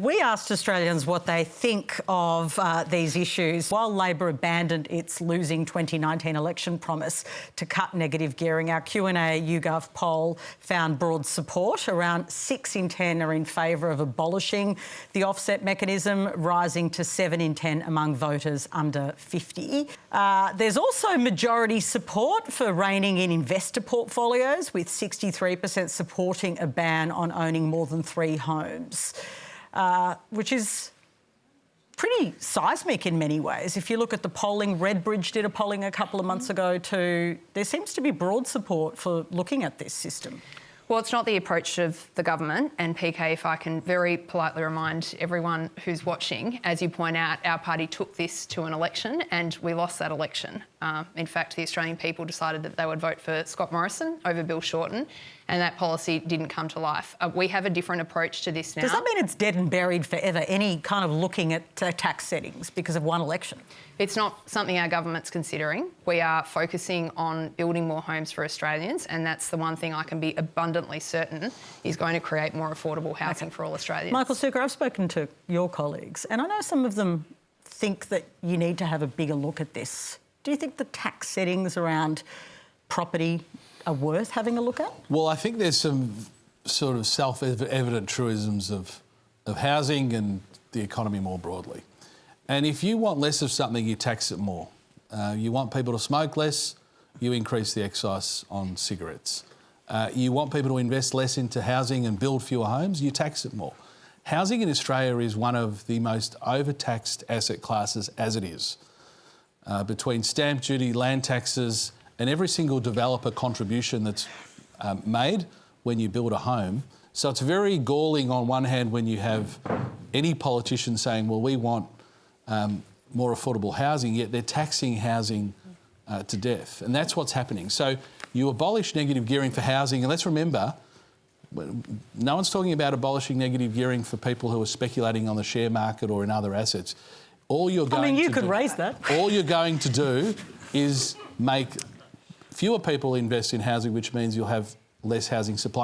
We asked Australians what they think of these issues. While Labor abandoned its losing 2019 election promise to cut negative gearing, our Q&A YouGov poll found broad support. Around 6 in 10 are in favour of abolishing the offset mechanism, rising to 7 in 10 among voters under 50. There's also majority support for reining in investor portfolios, with 63% supporting a ban on owning more than 3 homes. Which is pretty seismic in many ways. If you look at the polling, Redbridge did a polling a couple of months ago too. There seems to be broad support for looking at this system. Well, it's not the approach of the government, and PK, if I can very politely remind everyone who's watching, as you point out, our party took this to an election and we lost that election. In fact, the Australian people decided that they would vote for Scott Morrison over Bill Shorten, and that policy didn't come to life. We have a different approach to this now. Does that mean it's dead and buried forever, any kind of looking at tax settings because of one election? It's not something our government's considering. We are focusing on building more homes for Australians, and that's the one thing I can be abundantly certain is going to create more affordable housing for all Australians. Michael Sukkar, I've spoken to your colleagues, and I know some of them think that you need to have a bigger look at this. Do you think the tax settings around property are worth having a look at? Well, I think there's some sort of self-evident truisms of housing and the economy more broadly. And if you want less of something, you tax it more. You want people to smoke less, you increase the excise on cigarettes. You want people to invest less into housing and build fewer homes, you tax it more. Housing in Australia is one of the most overtaxed asset classes as it is. Between stamp duty, land taxes, and every single developer contribution that's made when you build a home. So it's very galling on one hand when you have any politician saying, well, we want more affordable housing, yet they're taxing housing to death. And that's what's happening. So you abolish negative gearing for housing, and let's remember, no one's talking about abolishing negative gearing for people who are speculating on the share market or in other assets. All you're going you could raise that. All you're going to do is make fewer people invest in housing, which means you'll have less housing supply.